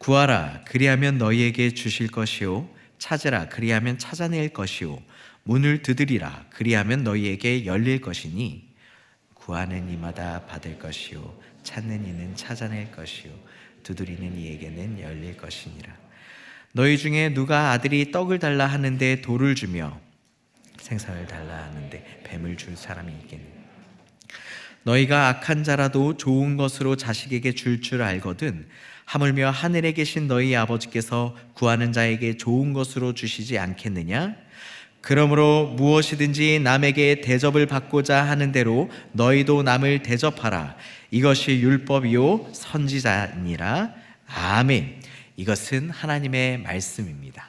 구하라 그리하면 너희에게 주실 것이요 찾으라 그리하면 찾아낼 것이요 문을 두드리라 그리하면 너희에게 열릴 것이니 구하는 이마다 받을 것이요 찾는 이는 찾아낼 것이요 두드리는 이에게는 열릴 것이니라. 너희 중에 누가 아들이 떡을 달라 하는데 돌을 주며 생선을 달라 하는데 뱀을 줄 사람이 있겠느냐. 너희가 악한 자라도 좋은 것으로 자식에게 줄 알거든 하물며 하늘에 계신 너희 아버지께서 구하는 자에게 좋은 것으로 주시지 않겠느냐. 그러므로 무엇이든지 남에게 대접을 받고자 하는 대로 너희도 남을 대접하라. 이것이 율법이요 선지자니라. 아멘. 이것은 하나님의 말씀입니다.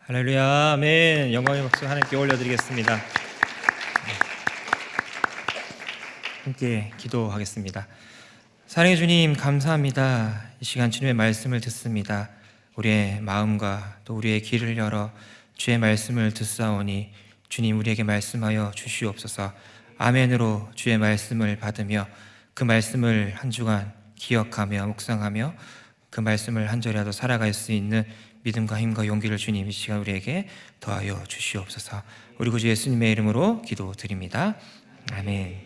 할렐루야, 아멘. 영광의 박수 하나님께 올려드리겠습니다. 함께 기도하겠습니다. 사랑의 주님, 감사합니다. 이 시간 주님의 말씀을 듣습니다. 우리의 마음과 또 우리의 귀를 열어 주의 말씀을 듣사오니 주님, 우리에게 말씀하여 주시옵소서. 아멘으로 주의 말씀을 받으며 그 말씀을 한 주간 기억하며 묵상하며 그 말씀을 한 절이라도 살아갈 수 있는 믿음과 힘과 용기를 주님 이 시간 우리에게 더하여 주시옵소서. 우리 구주 예수님의 이름으로 기도드립니다. 아멘.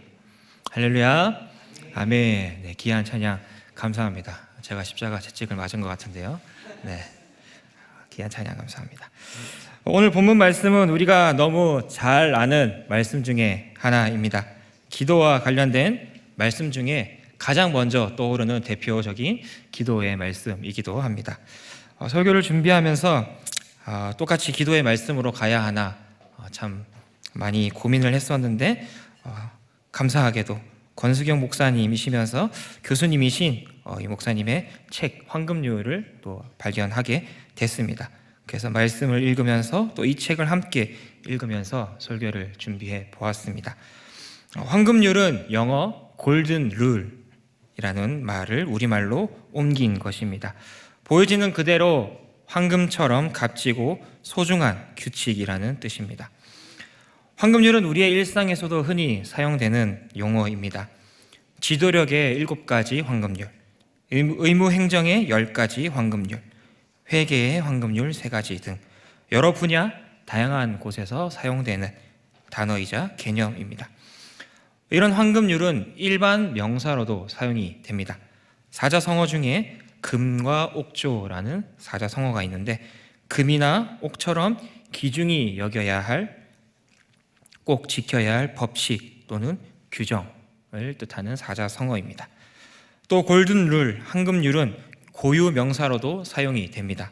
할렐루야, 아멘. 네, 귀한 찬양 감사합니다. 제가 십자가 채찍을 맞은 것 같은데요. 네, 귀한 찬양 감사합니다. 오늘 본문 말씀은 우리가 너무 잘 아는 말씀 중에 하나입니다. 기도와 관련된 말씀 중에 가장 먼저 떠오르는 대표적인 기도의 말씀이기도 합니다. 설교를 준비하면서 똑같이 기도의 말씀으로 가야 하나 참 많이 고민을 했었는데 감사하게도 권수경 목사님이시면서 교수님이신 이 목사님의 책 황금률을 또 발견하게 됐습니다. 그래서 말씀을 읽으면서 또 이 책을 함께 읽으면서 설교를 준비해 보았습니다. 황금률은 영어 골든 룰이라는 말을 우리말로 옮긴 것입니다. 보여지는 그대로 황금처럼 값지고 소중한 규칙이라는 뜻입니다. 황금률은 우리의 일상에서도 흔히 사용되는 용어입니다. 지도력의 7가지 황금률, 의무행정의 10가지 황금률, 회계의 황금률 3가지 등 여러 분야 다양한 곳에서 사용되는 단어이자 개념입니다. 이런 황금률은 일반 명사로도 사용이 됩니다. 사자성어 중에 금과 옥조라는 사자성어가 있는데 금이나 옥처럼 귀중히 여겨야 할, 꼭 지켜야 할 법칙 또는 규정을 뜻하는 사자성어입니다. 또 골든룰, 황금률은 고유 명사로도 사용이 됩니다.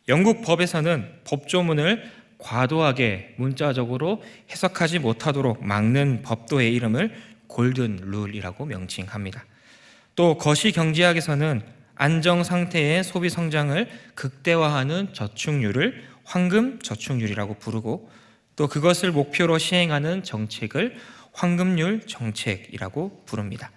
영국 법에서는 법조문을 과도하게 문자적으로 해석하지 못하도록 막는 법도의 이름을 골든룰이라고 명칭합니다. 또 거시경제학에서는 안정 상태의 소비 성장을 극대화하는 저축률을 황금 저축률이라고 부르고 또 그것을 목표로 시행하는 정책을 황금률 정책이라고 부릅니다.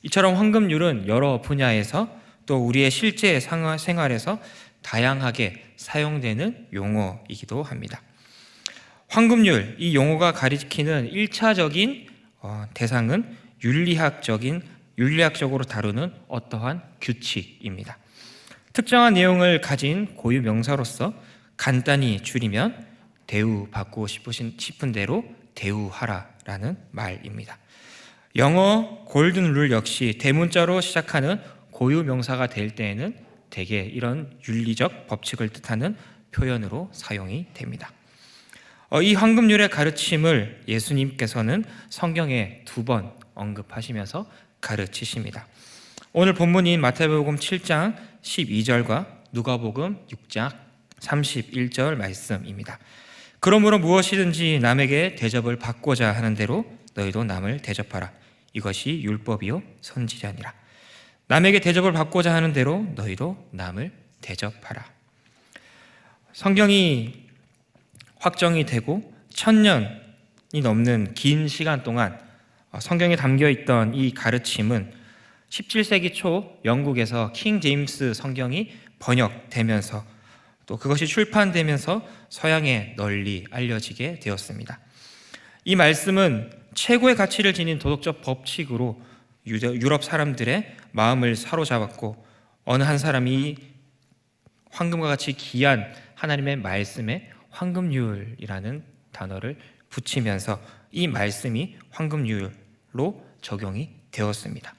이처럼 황금률은 여러 분야에서 또 우리의 실제 생활에서 다양하게 사용되는 용어이기도 합니다. 황금률, 이 용어가 가리키는 1차적인 대상은 윤리학적으로 다루는 어떠한 규칙입니다. 특정한 내용을 가진 고유 명사로서 간단히 줄이면 대우받고 싶은 대로 대우하라라는 말입니다. 영어 골든룰 역시 대문자로 시작하는 고유 명사가 될 때에는 대개 이런 윤리적 법칙을 뜻하는 표현으로 사용이 됩니다. 이 황금률의 가르침을 예수님께서는 성경에 2번 언급하시면서 가르치십니다. 오늘 본문인 마태복음 7장 12절과 누가복음 6장 31절 말씀입니다. 그러므로 무엇이든지 남에게 대접을 받고자 하는 대로 너희도 남을 대접하라. 이것이 율법이요 선지자니라. 남에게 대접을 받고자 하는 대로 너희도 남을 대접하라. 성경이 확정이 되고 1000년이 넘는 긴 시간 동안 성경에 담겨있던 이 가르침은 17세기 초 영국에서 킹 제임스 성경이 번역되면서 또 그것이 출판되면서 서양에 널리 알려지게 되었습니다. 이 말씀은 최고의 가치를 지닌 도덕적 법칙으로 유럽 사람들의 마음을 사로잡았고 어느 한 사람이 황금과 같이 귀한 하나님의 말씀에 황금률이라는 단어를 붙이면서 이 말씀이 황금률로 적용이 되었습니다.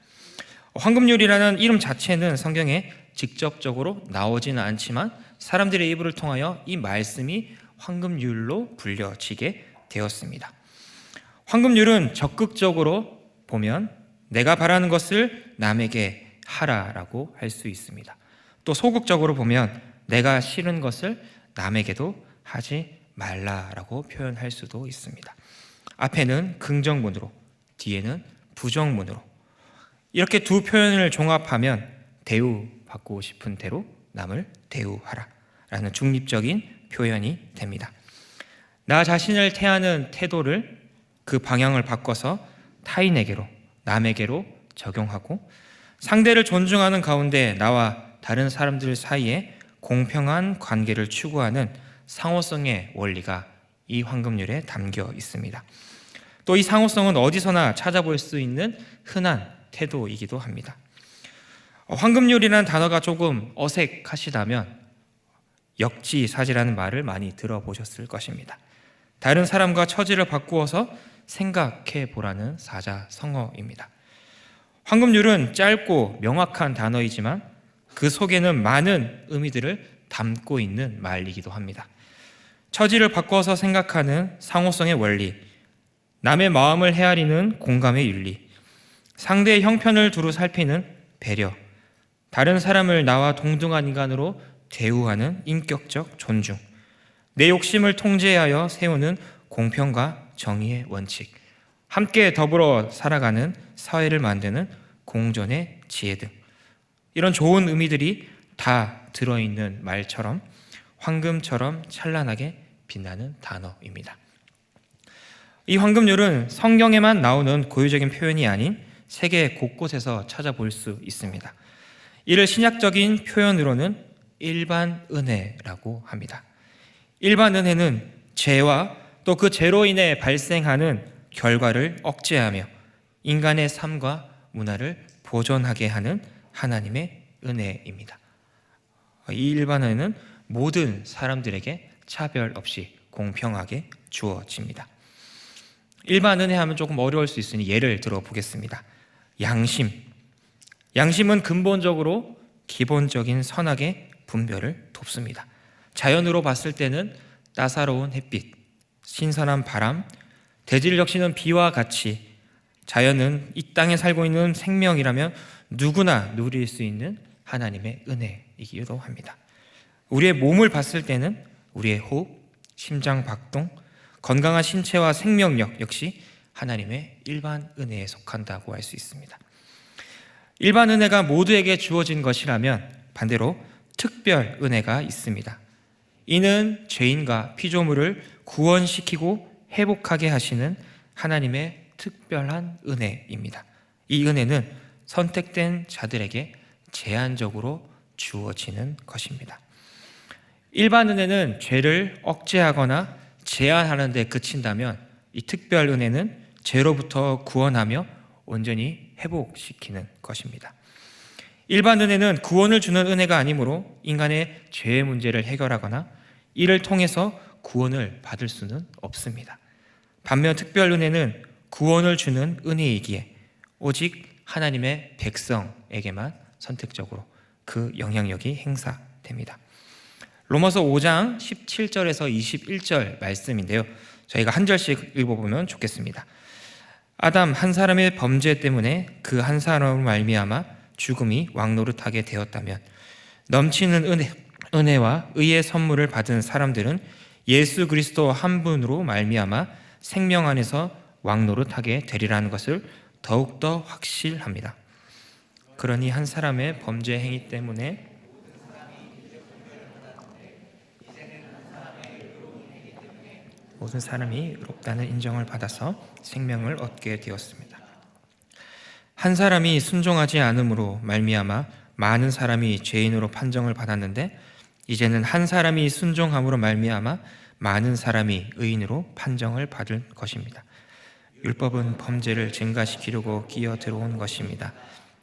황금률이라는 이름 자체는 성경에 직접적으로 나오지는 않지만 사람들의 입을 통하여 이 말씀이 황금률로 불려지게 되었습니다. 황금률은 적극적으로 보면 내가 바라는 것을 남에게 하라라고 할 수 있습니다. 또 소극적으로 보면 내가 싫은 것을 남에게도 하지 말라라고 표현할 수도 있습니다. 앞에는 긍정문으로, 뒤에는 부정문으로 이렇게 두 표현을 종합하면 대우받고 싶은 대로 남을 대우하라. 라는 중립적인 표현이 됩니다. 나 자신을 태하는 태도를 그 방향을 바꿔서 타인에게로, 남에게로 적용하고 상대를 존중하는 가운데 나와 다른 사람들 사이에 공평한 관계를 추구하는 상호성의 원리가 이 황금률에 담겨 있습니다. 또 이 상호성은 어디서나 찾아볼 수 있는 흔한 태도이기도 합니다. 황금률이라는 단어가 조금 어색하시다면 역지사지라는 말을 많이 들어보셨을 것입니다. 다른 사람과 처지를 바꾸어서 생각해 보라는 사자성어입니다. 황금률은 짧고 명확한 단어이지만 그 속에는 많은 의미들을 담고 있는 말이기도 합니다. 처지를 바꿔서 생각하는 상호성의 원리, 남의 마음을 헤아리는 공감의 윤리, 상대의 형편을 두루 살피는 배려, 다른 사람을 나와 동등한 인간으로 대우하는 인격적 존중, 내 욕심을 통제하여 세우는 공평과 정의의 원칙, 함께 더불어 살아가는 사회를 만드는 공존의 지혜 등 이런 좋은 의미들이 다 들어있는 말처럼 황금처럼 찬란하게 빛나는 단어입니다. 이 황금률은 성경에만 나오는 고유적인 표현이 아닌 세계 곳곳에서 찾아볼 수 있습니다. 이를 신약적인 표현으로는 일반 은혜라고 합니다. 일반 은혜는 죄와 또 그 죄로 인해 발생하는 결과를 억제하며 인간의 삶과 문화를 보존하게 하는 하나님의 은혜입니다. 이 일반 은혜는 모든 사람들에게 차별 없이 공평하게 주어집니다. 일반 은혜 하면 조금 어려울 수 있으니 예를 들어 보겠습니다. 양심은 근본적으로 기본적인 선악의 분별을 돕습니다. 자연으로 봤을 때는 따사로운 햇빛, 신선한 바람, 대질 역시는 비와 같이 자연은 이 땅에 살고 있는 생명이라면 누구나 누릴 수 있는 하나님의 은혜이기도 합니다. 우리의 몸을 봤을 때는 우리의 호흡, 심장 박동, 건강한 신체와 생명력 역시 하나님의 일반 은혜에 속한다고 할 수 있습니다. 일반 은혜가 모두에게 주어진 것이라면 반대로 특별 은혜가 있습니다. 이는 죄인과 피조물을 구원시키고 회복하게 하시는 하나님의 특별한 은혜입니다. 이 은혜는 선택된 자들에게 제한적으로 주어지는 것입니다. 일반 은혜는 죄를 억제하거나 제한하는 데 그친다면 이 특별 은혜는 죄로부터 구원하며 온전히 회복시키는 것입니다. 일반 은혜는 구원을 주는 은혜가 아니므로 인간의 죄의 문제를 해결하거나 이를 통해서 구원을 받을 수는 없습니다. 반면 특별 은혜는 구원을 주는 은혜이기에 오직 하나님의 백성에게만 선택적으로 그 영향력이 행사됩니다. 로마서 5장 17절에서 21절 말씀인데요. 저희가 한 절씩 읽어보면 좋겠습니다. 아담 한 사람의 범죄 때문에 그 한 사람으로 말미암아 죽음이 왕노릇하게 되었다면 넘치는 은혜와 의의 선물을 받은 사람들은 예수 그리스도 한 분으로 말미암아 생명 안에서 왕노릇하게 되리라는 것을 더욱더 확실합니다. 그러니 한 사람의 범죄 행위 때문에 모든 사람이 의롭다는 인정을 받아서 생명을 얻게 되었습니다. 한 사람이 순종하지 않음으로 말미암아 많은 사람이 죄인으로 판정을 받았는데 이제는 한 사람이 순종함으로 말미암아 많은 사람이 의인으로 판정을 받을 것입니다. 율법은 범죄를 증가시키려고 끼어 들어온 것입니다.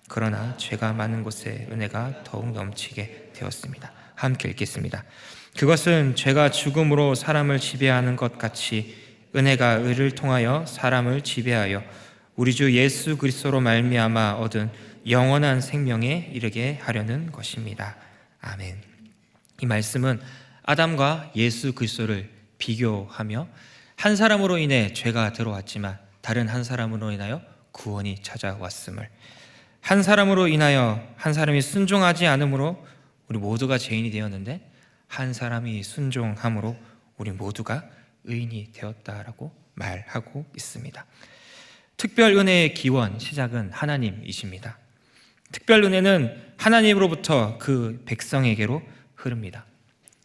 그러나 죄가 많은 곳에 은혜가 더욱 넘치게 되었습니다. 함께 읽겠습니다. 그것은 죄가 죽음으로 사람을 지배하는 것 같이 은혜가 의를 통하여 사람을 지배하여 우리 주 예수 그리스도로 말미암아 얻은 영원한 생명에 이르게 하려는 것입니다. 아멘. 이 말씀은 아담과 예수 그리스도를 비교하며 한 사람으로 인해 죄가 들어왔지만 다른 한 사람으로 인하여 구원이 찾아왔음을, 한 사람으로 인하여 한 사람이 순종하지 않으므로 우리 모두가 죄인이 되었는데 한 사람이 순종함으로 우리 모두가 의인이 되었다라고 말하고 있습니다. 특별 은혜의 기원, 시작은 하나님이십니다. 특별 은혜는 하나님으로부터 그 백성에게로 흐릅니다.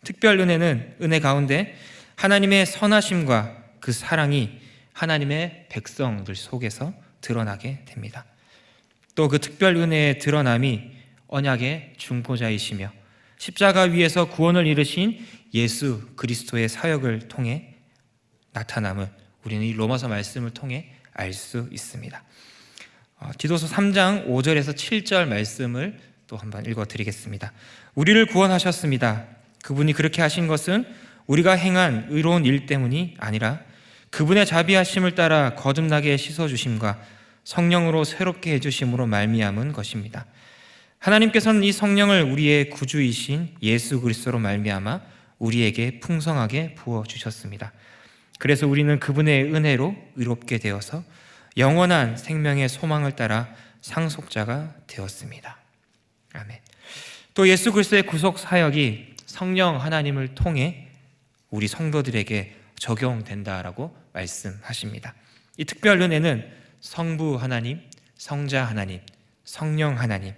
특별 은혜는 은혜 가운데 하나님의 선하심과 그 사랑이 하나님의 백성들 속에서 드러나게 됩니다. 또 그 특별 은혜의 드러남이 언약의 중보자이시며 십자가 위에서 구원을 이루신 예수 그리스도의 사역을 통해 나타남을 우리는 이 로마서 말씀을 통해 알 수 있습니다. 디도서 3장 5절에서 7절 말씀을 또 한번 읽어드리겠습니다. 우리를 구원하셨습니다. 그분이 그렇게 하신 것은 우리가 행한 의로운 일 때문이 아니라 그분의 자비하심을 따라 거듭나게 씻어주심과 성령으로 새롭게 해주심으로 말미암은 것입니다. 하나님께서는 이 성령을 우리의 구주이신 예수 그리스도로 말미암아 우리에게 풍성하게 부어주셨습니다. 그래서 우리는 그분의 은혜로 의롭게 되어서 영원한 생명의 소망을 따라 상속자가 되었습니다. 아멘. 또 예수 그리스도의 구속 사역이 성령 하나님을 통해 우리 성도들에게 적용된다라고 말씀하십니다. 이 특별 은혜는 성부 하나님, 성자 하나님, 성령 하나님,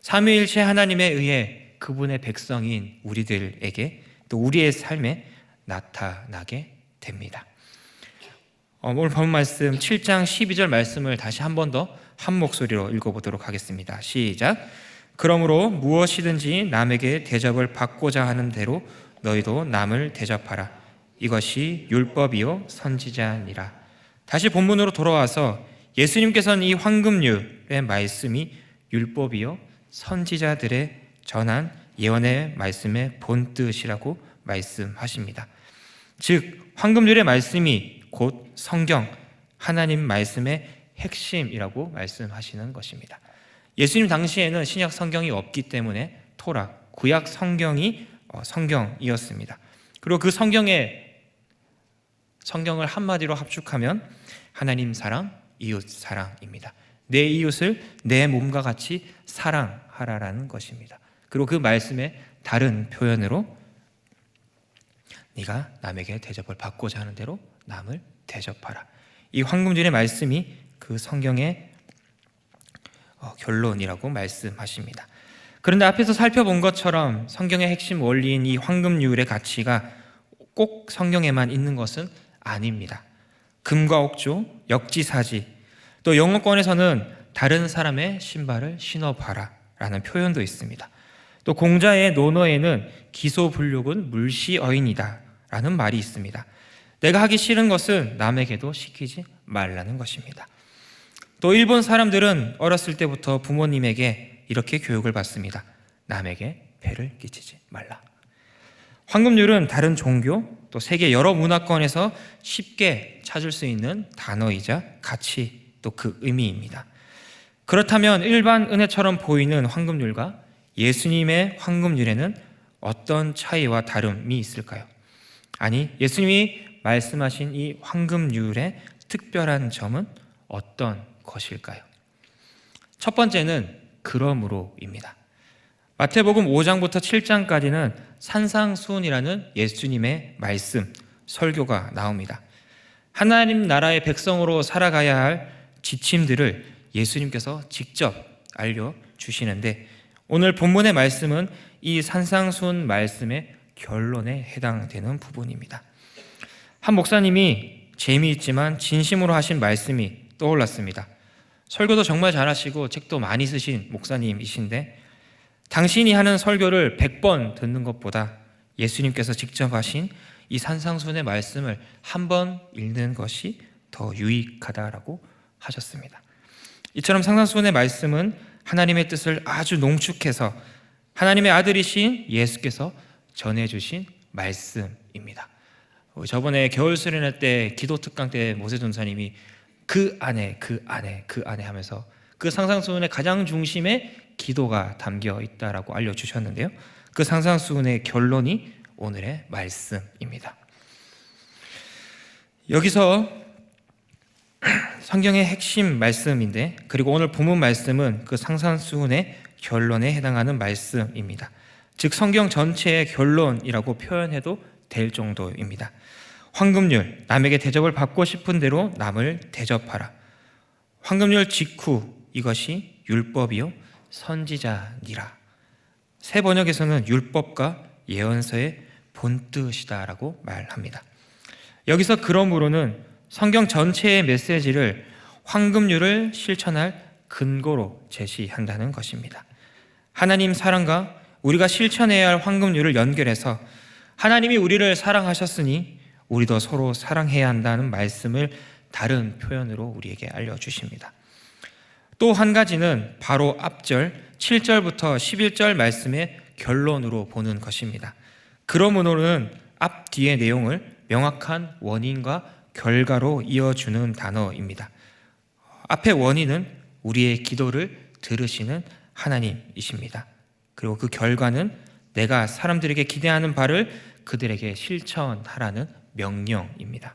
삼위일체 하나님에 의해 그분의 백성인 우리들에게 또 우리의 삶에 나타나게 됩니다. 오늘 본 말씀 7장 12절 말씀을 다시 한 번 더 한 목소리로 읽어보도록 하겠습니다. 시작. 그러므로 무엇이든지 남에게 대접을 받고자 하는 대로 너희도 남을 대접하라. 이것이 율법이요 선지자니라. 다시 본문으로 돌아와서 예수님께서는 이 황금률의 말씀이 율법이요 선지자들의 전한 예언의 말씀의 본뜻이라고 말씀하십니다. 즉 황금률의 말씀이 곧 성경, 하나님 말씀의 핵심이라고 말씀하시는 것입니다. 예수님 당시에는 신약 성경이 없기 때문에 토라, 구약 성경이 성경이었습니다. 그리고 그 성경을 한마디로 합축하면 하나님 사랑, 이웃 사랑입니다. 내 이웃을 내 몸과 같이 사랑하라라는 것입니다. 그리고 그 말씀의 다른 표현으로 네가 남에게 대접을 받고자 하는 대로 남을 대접하라. 이 황금줄의 말씀이 그 성경의 결론이라고 말씀하십니다. 그런데 앞에서 살펴본 것처럼 성경의 핵심 원리인 이 황금률의 가치가 꼭 성경에만 있는 것은 아닙니다. 금과 옥조, 역지사지, 또 영어권에서는 다른 사람의 신발을 신어봐라 라는 표현도 있습니다. 또 공자의 논어에는 기소불욕은 물시어인이다 라는 말이 있습니다. 내가 하기 싫은 것은 남에게도 시키지 말라는 것입니다. 또 일본 사람들은 어렸을 때부터 부모님에게 이렇게 교육을 받습니다. 남에게 폐를 끼치지 말라. 황금률은 다른 종교, 또 세계 여러 문화권에서 쉽게 찾을 수 있는 단어이자 가치, 또 그 의미입니다. 그렇다면 일반 은혜처럼 보이는 황금률과 예수님의 황금률에는 어떤 차이와 다름이 있을까요? 아니, 예수님이 말씀하신 이 황금률의 특별한 점은 어떤 것일까요? 첫 번째는 그러므로입니다. 마태복음 5장부터 7장까지는 산상수훈이라는 예수님의 말씀, 설교가 나옵니다. 하나님 나라의 백성으로 살아가야 할 지침들을 예수님께서 직접 알려주시는데 오늘 본문의 말씀은 이 산상수훈 말씀의 결론에 해당되는 부분입니다. 한 목사님이 재미있지만 진심으로 하신 말씀이 떠올랐습니다. 설교도 정말 잘하시고 책도 많이 쓰신 목사님이신데 당신이 하는 설교를 100번 듣는 것보다 예수님께서 직접 하신 이 산상수훈의 말씀을 한 번 읽는 것이 더 유익하다라고 하셨습니다. 이처럼 산상수훈의 말씀은 하나님의 뜻을 아주 농축해서 하나님의 아들이신 예수께서 전해주신 말씀입니다. 저번에 겨울 수련회 때 기도 특강 때 모세 전사님이 그 안에 하면서 그 산상수훈의 가장 중심에 기도가 담겨 있다라고 알려주셨는데요. 그 산상수훈의 결론이 오늘의 말씀입니다. 여기서 성경의 핵심 말씀인데 그리고 오늘 본문 말씀은 그 산상수훈의 결론에 해당하는 말씀입니다. 즉 성경 전체의 결론이라고 표현해도 될 정도입니다. 황금률, 남에게 대접을 받고 싶은 대로 남을 대접하라. 황금률 직후 이것이 율법이요 선지자니라. 새 번역에서는 율법과 예언서의 본뜻이다라고 말합니다. 여기서 그러므로는 성경 전체의 메시지를 황금률을 실천할 근거로 제시한다는 것입니다. 하나님 사랑과 우리가 실천해야 할 황금률을 연결해서 하나님이 우리를 사랑하셨으니 우리도 서로 사랑해야 한다는 말씀을 다른 표현으로 우리에게 알려주십니다. 또 한 가지는 바로 앞절 7절부터 11절 말씀의 결론으로 보는 것입니다. 그러므로는 앞 뒤의 내용을 명확한 원인과 결과로 이어주는 단어입니다. 앞의 원인은 우리의 기도를 들으시는 하나님이십니다. 그리고 그 결과는 내가 사람들에게 기대하는 바를 그들에게 실천하라는 명령입니다.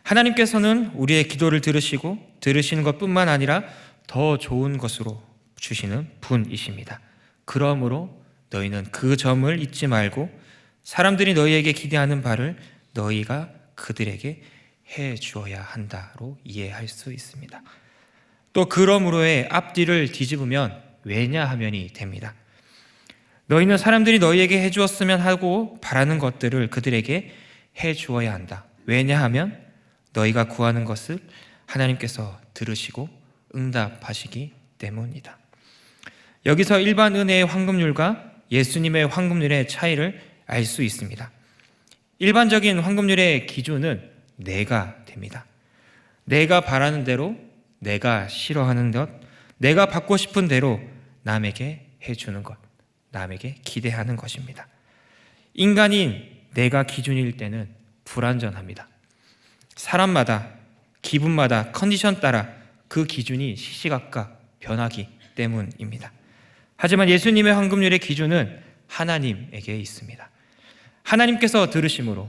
하나님께서는 우리의 기도를 들으시고 들으시는 것뿐만 아니라 더 좋은 것으로 주시는 분이십니다. 그러므로 너희는 그 점을 잊지 말고 사람들이 너희에게 기대하는 바를 너희가 그들에게 해 주어야 한다로 이해할 수 있습니다. 또 그러므로의 앞뒤를 뒤집으면 왜냐하면이 됩니다. 너희는 사람들이 너희에게 해 주었으면 하고 바라는 것들을 그들에게 해 주어야 한다. 왜냐하면 너희가 구하는 것을 하나님께서 들으시고 응답하시기 때문이다. 여기서 일반 은혜의 황금률과 예수님의 황금률의 차이를 알 수 있습니다. 일반적인 황금률의 기준은 내가 됩니다. 내가 바라는 대로, 내가 싫어하는 것, 내가 받고 싶은 대로 남에게 해주는 것, 남에게 기대하는 것입니다. 인간인 내가 기준일 때는 불완전합니다. 사람마다, 기분마다, 컨디션 따라 그 기준이 시시각각 변하기 때문입니다. 하지만 예수님의 황금률의 기준은 하나님에게 있습니다. 하나님께서 들으심으로,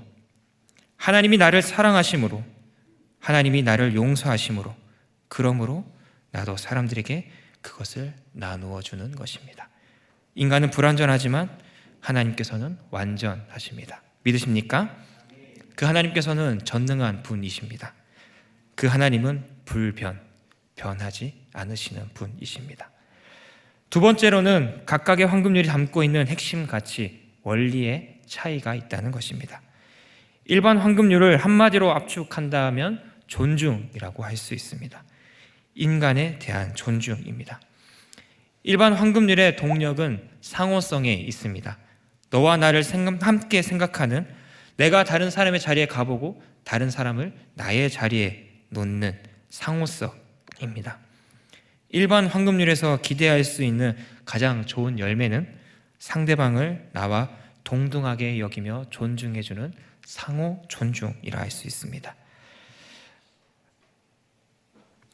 하나님이 나를 사랑하심으로, 하나님이 나를 용서하심으로, 그러므로 나도 사람들에게 그것을 나누어 주는 것입니다. 인간은 불완전하지만 하나님께서는 완전하십니다. 믿으십니까? 그 하나님께서는 전능한 분이십니다. 그 하나님은 변하지 않으시는 분이십니다. 두 번째로는 각각의 황금률이 담고 있는 핵심 가치, 원리의 차이가 있다는 것입니다. 일반 황금률을 한마디로 압축한다면 존중이라고 할 수 있습니다. 인간에 대한 존중입니다. 일반 황금률의 동력은 상호성에 있습니다. 너와 나를 함께 생각하는, 내가 다른 사람의 자리에 가보고 다른 사람을 나의 자리에 놓는 상호성입니다. 일반 황금률에서 기대할 수 있는 가장 좋은 열매는 상대방을 나와 동등하게 여기며 존중해주는 상호 존중이라 할 수 있습니다.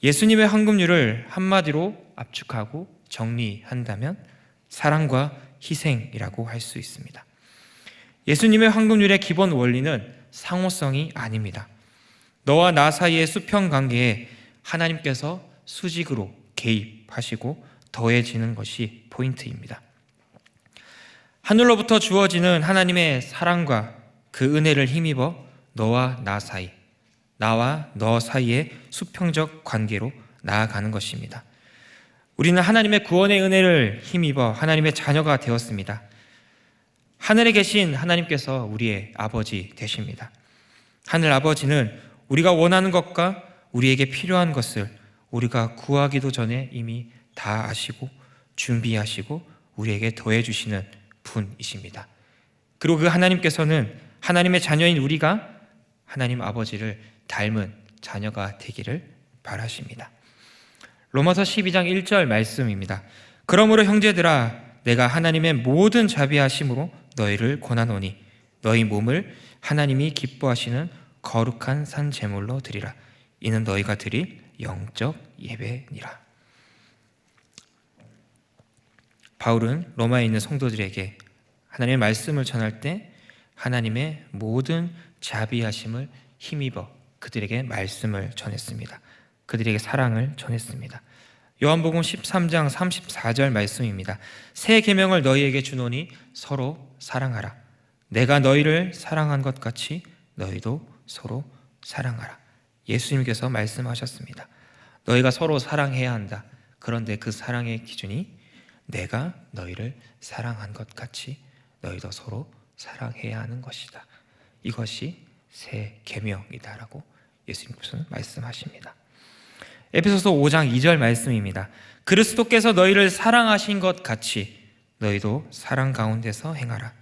예수님의 황금률을 한마디로 압축하고 정리한다면 사랑과 희생이라고 할 수 있습니다. 예수님의 황금률의 기본 원리는 상호성이 아닙니다. 너와 나 사이의 수평 관계에 하나님께서 수직으로 개입하시고 더해지는 것이 포인트입니다. 하늘로부터 주어지는 하나님의 사랑과 그 은혜를 힘입어 너와 나 사이, 나와 너 사이의 수평적 관계로 나아가는 것입니다. 우리는 하나님의 구원의 은혜를 힘입어 하나님의 자녀가 되었습니다. 하늘에 계신 하나님께서 우리의 아버지 되십니다. 하늘 아버지는 우리가 원하는 것과 우리에게 필요한 것을 우리가 구하기도 전에 이미 다 아시고 준비하시고 우리에게 더해주시는 분이십니다. 그리고 그 하나님께서는 하나님의 자녀인 우리가 하나님 아버지를 닮은 자녀가 되기를 바라십니다. 로마서 12장 1절 말씀입니다. 그러므로 형제들아, 내가 하나님의 모든 자비하심으로 너희를 권하노니 너희 몸을 하나님이 기뻐하시는 거룩한 산 제물로 드리라. 이는 너희가 드릴 영적 예배니라. 바울은 로마에 있는 성도들에게 하나님의 말씀을 전할 때 하나님의 모든 자비하심을 힘입어 그들에게 말씀을 전했습니다. 그들에게 사랑을 전했습니다. 요한복음 13장 34절 말씀입니다. 새 계명을 너희에게 주노니 서로 사랑하라. 내가 너희를 사랑한 것 같이 너희도 서로 사랑하라. 예수님께서 말씀하셨습니다. 너희가 서로 사랑해야 한다. 그런데 그 사랑의 기준이 내가 너희를 사랑한 것 같이 너희도 서로 사랑해야 하는 것이다. 이것이 새 계명이다라고 예수님께서는 말씀하십니다. 에베소서 5장 2절 말씀입니다. 그리스도께서 너희를 사랑하신 것 같이 너희도 사랑 가운데서 행하라.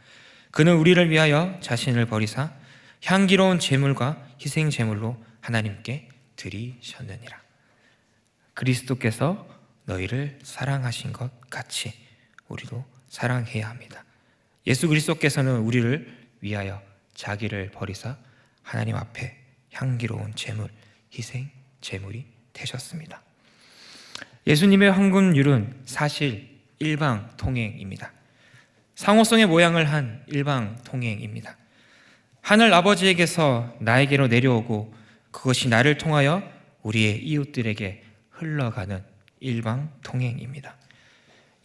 그는 우리를 위하여 자신을 버리사 향기로운 제물과 희생 제물로 하나님께 드리셨느니라. 그리스도께서 너희를 사랑하신 것 같이 우리도 사랑해야 합니다. 예수 그리스도께서는 우리를 위하여 자기를 버리사 하나님 앞에 향기로운 제물, 희생 제물이 되셨습니다. 예수님의 황금률은 사실 일방통행입니다. 상호성의 모양을 한 일방통행입니다. 하늘 아버지에게서 나에게로 내려오고 그것이 나를 통하여 우리의 이웃들에게 흘러가는 일방통행입니다.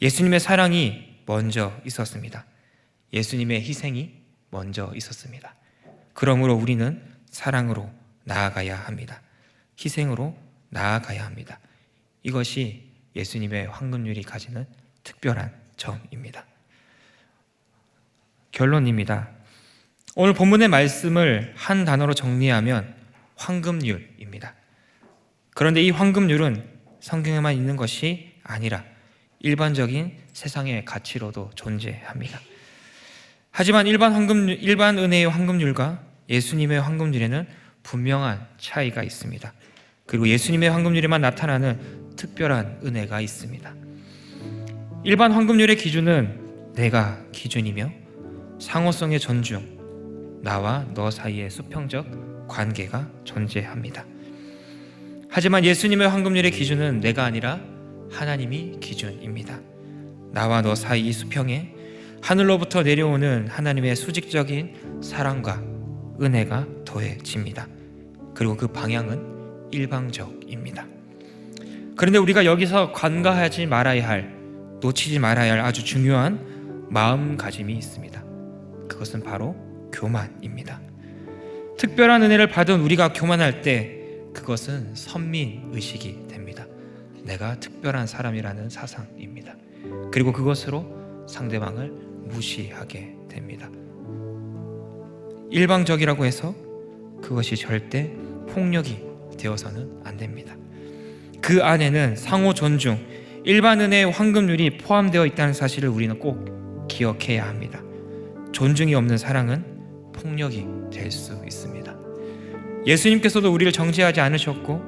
예수님의 사랑이 먼저 있었습니다. 예수님의 희생이 먼저 있었습니다. 그러므로 우리는 사랑으로 나아가야 합니다. 희생으로 나아가야 합니다. 이것이 예수님의 황금률이 가지는 특별한 점입니다. 결론입니다. 오늘 본문의 말씀을 한 단어로 정리하면 황금률입니다. 그런데 이 황금률은 성경에만 있는 것이 아니라 일반적인 세상의 가치로도 존재합니다. 하지만 일반 은혜의 황금률과 예수님의 황금률에는 분명한 차이가 있습니다. 그리고 예수님의 황금률에만 나타나는 특별한 은혜가 있습니다. 일반 황금률의 기준은 내가 기준이며 상호성의 존중, 나와 너 사이의 수평적 관계가 존재합니다. 하지만 예수님의 황금률의 기준은 내가 아니라 하나님이 기준입니다. 나와 너 사이 이 수평에 하늘로부터 내려오는 하나님의 수직적인 사랑과 은혜가 더해집니다. 그리고 그 방향은 일방적입니다. 그런데 우리가 여기서 간과하지 말아야 할, 놓치지 말아야 할 아주 중요한 마음가짐이 있습니다. 그것은 바로 교만입니다. 특별한 은혜를 받은 우리가 교만할 때 그것은 선민의식이 됩니다. 내가 특별한 사람이라는 사상입니다. 그리고 그것으로 상대방을 무시하게 됩니다. 일방적이라고 해서 그것이 절대 폭력이 되어서는 안 됩니다. 그 안에는 상호 존중, 일반 은혜의 황금률이 포함되어 있다는 사실을 우리는 꼭 기억해야 합니다. 존중이 없는 사랑은 폭력이 될 수 있습니다. 예수님께서도 우리를 정죄하지 않으셨고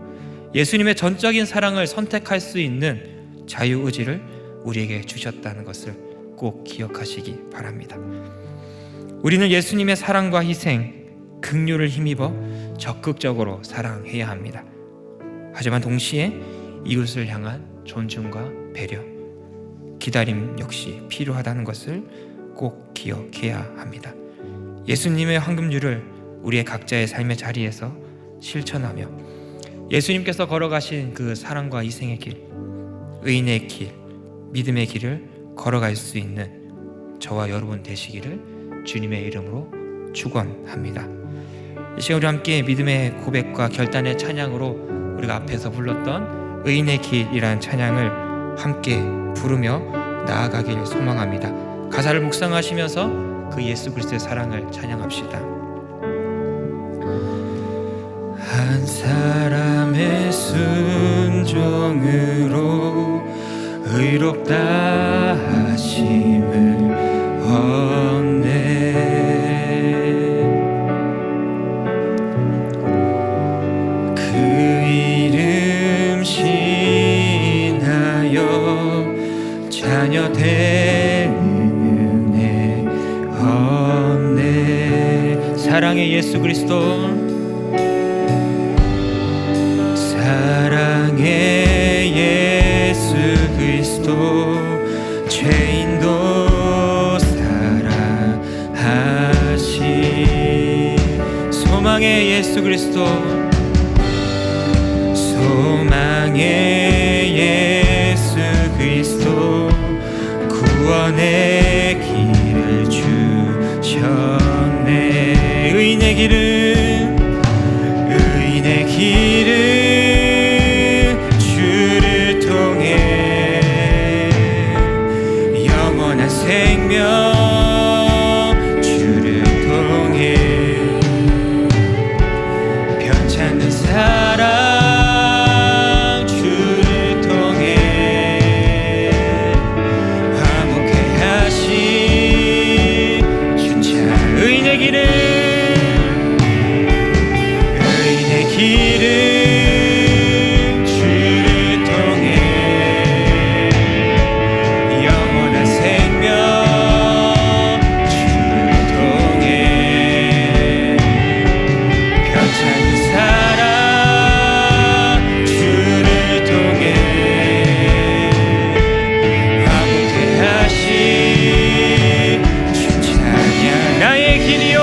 예수님의 전적인 사랑을 선택할 수 있는 자유의지를 우리에게 주셨다는 것을 꼭 기억하시기 바랍니다. 우리는 예수님의 사랑과 희생, 긍휼을 힘입어 적극적으로 사랑해야 합니다. 하지만 동시에 이웃을 향한 존중과 배려, 기다림 역시 필요하다는 것을 꼭 기억해야 합니다. 예수님의 황금률을 우리의 각자의 삶의 자리에서 실천하며 예수님께서 걸어가신 그 사랑과 희생의 길, 의인의 길, 믿음의 길을 걸어갈 수 있는 저와 여러분 되시기를 주님의 이름으로 축원합니다. 이 시간 우리 함께 믿음의 고백과 결단의 찬양으로 우리가 앞에서 불렀던 의인의 길이라는 찬양을 함께 부르며 나아가길 소망합니다. 가사를 묵상하시면서 그 예수 그리스도의 사랑을 찬양합시다. 한 사람의 순종으로 의롭다 하심을 얻네. 그 이름 신하여 자녀 되는 은혜 얻네. 사랑의 예수 그리스도, 사랑의 예수 그리스도, 죄인도 사랑하시. 소망의 예수 그리스도, 소망의 예수 그리스도, 구원의 길을 주셨네. 의인의 길은, 의인의 길은 생명 주를 의인의 길은 주를 통해 영원한 생명 주를 통해 편찮은 사랑 주를 통해 화목케 하신 주 찬양 나의 길이요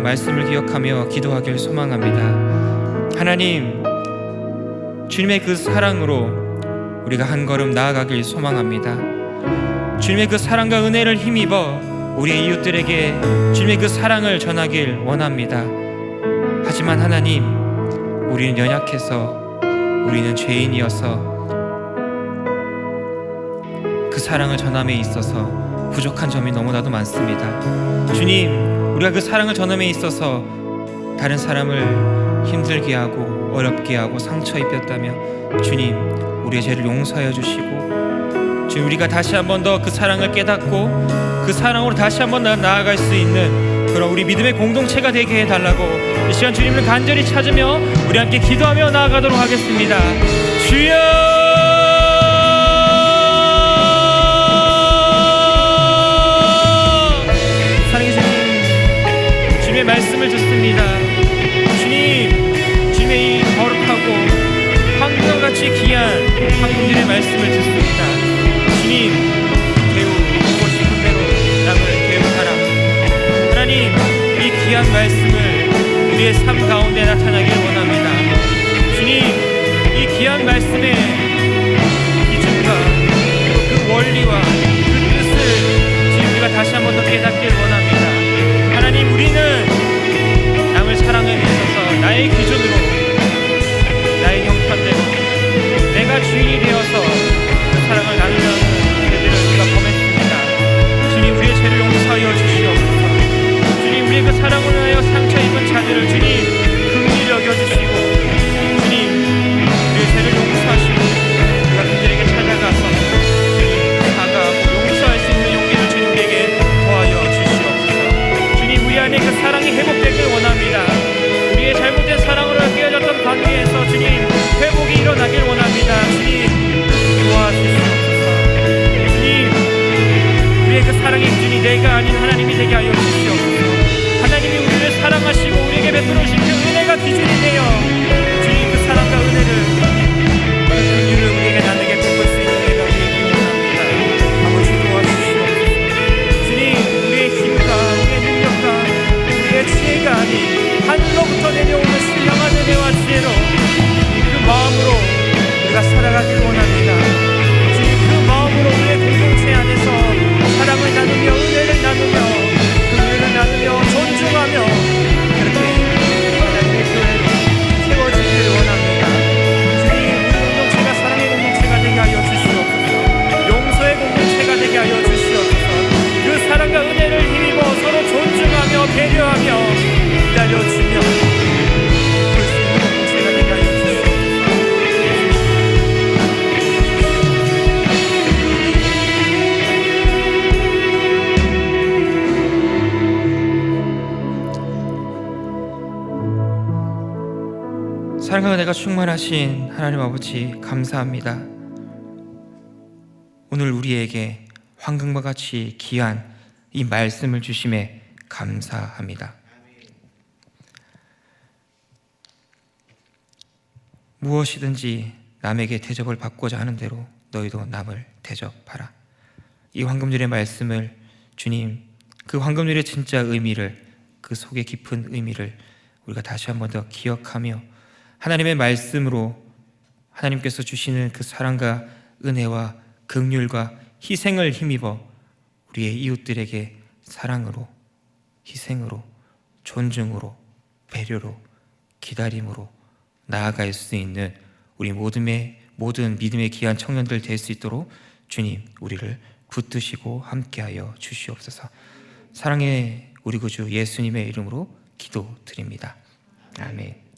말씀을 기억하며 기도하길 소망합니다. 하나님, 주님의 그 사랑으로 우리가 한 걸음 나아가길 소망합니다. 주님의 그 사랑과 은혜를 힘입어 우리의 이웃들에게 주님의 그 사랑을 전하길 원합니다. 하지만 하나님, 우리는 연약해서, 우리는 죄인이어서 그 사랑을 전함에 있어서 부족한 점이 너무나도 많습니다. 주님, 우리가 그 사랑을 전함에 있어서 다른 사람을 힘들게 하고 어렵게 하고 상처 입혔다며 주님, 우리의 죄를 용서하여 주시고 주님, 우리가 다시 한 번 더 그 사랑을 깨닫고 그 사랑으로 다시 한 번 나아갈 수 있는 그런 우리 믿음의 공동체가 되게 해달라고 이 시간 주님을 간절히 찾으며 우리 함께 기도하며 나아가도록 하겠습니다. 주여, 주님의 말씀을 듣습니다. 주님의 이 거룩하고 황금같이 귀한 황금들의 말씀을 듣습니다. 주님, 보고 싶은 대로 남을 배우하라. 하나님, 이 귀한 말씀을 우리의 삶 가운데 나타나길 원합니다. 주님, 이 귀한 말씀의 기준과 그 원리와 그 뜻을 지금 우리가 다시 한 번 더 깨닫길 원합니다. 하나님, 우리는 남을 사랑에 있어서 나의 기준으로, 나의 형편대로 내가 주인이 되어서 그 사랑을 나누려는 죄들을 우리가 범했습니다. 주님, 우리의 죄를 용서하여 주시옵소서. 주님, 우리의 그 사랑을 하여 상처 입은 자들을 주님 긍휼히 여겨주시고 주님, 우리의 죄를 용서하시고 우리가 그들에게 찾아가서 주님 사과하고 용서할 수 있는 용기를 주님에게 더하여 주시옵소서. 주님, 하늘로부터 내려오는 신령한 은혜와 지혜로 그 마음으로 우리가 살아가길 원합니다. 주님, 그 마음으로 우리의 공동체 안에서 사랑을 나누며 은혜를 나누며 긍휼을 나누며 존중하며 그렇게 하나님의 교회로 세워지기를 원합니다. 주님, 우리 공동체가 사랑의 공동체가 되게 하여 주시옵소서. 용서의 공동체가 되게 하여 주시옵소서. 그 사랑과 은혜를 힘입어 서로 존중하며 배려하며 기다려주며 볼 수 있는 공동체가 되게 하여 주시옵소서. 사랑과 은혜가 충만하신 하나님 아버지, 감사합니다. 오늘 우리에게 황금과 같이 귀한 이 말씀을 주심에 감사합니다. 무엇이든지 남에게 대접을 받고자 하는 대로 너희도 남을 대접하라. 이 황금률의 말씀을 주님, 그 황금률의 진짜 의미를, 그 속에 깊은 의미를 우리가 다시 한 번 더 기억하며 하나님의 말씀으로 하나님께서 주시는 그 사랑과 은혜와 긍휼과 희생을 힘입어 우리의 이웃들에게 사랑으로, 희생으로, 존중으로, 배려로, 기다림으로 나아갈 수 있는 우리 모든 믿음의 귀한 청년들 될 수 있도록 주님, 우리를 붙드시고 함께하여 주시옵소서. 사랑의 우리 구주 예수님의 이름으로 기도드립니다. 아멘.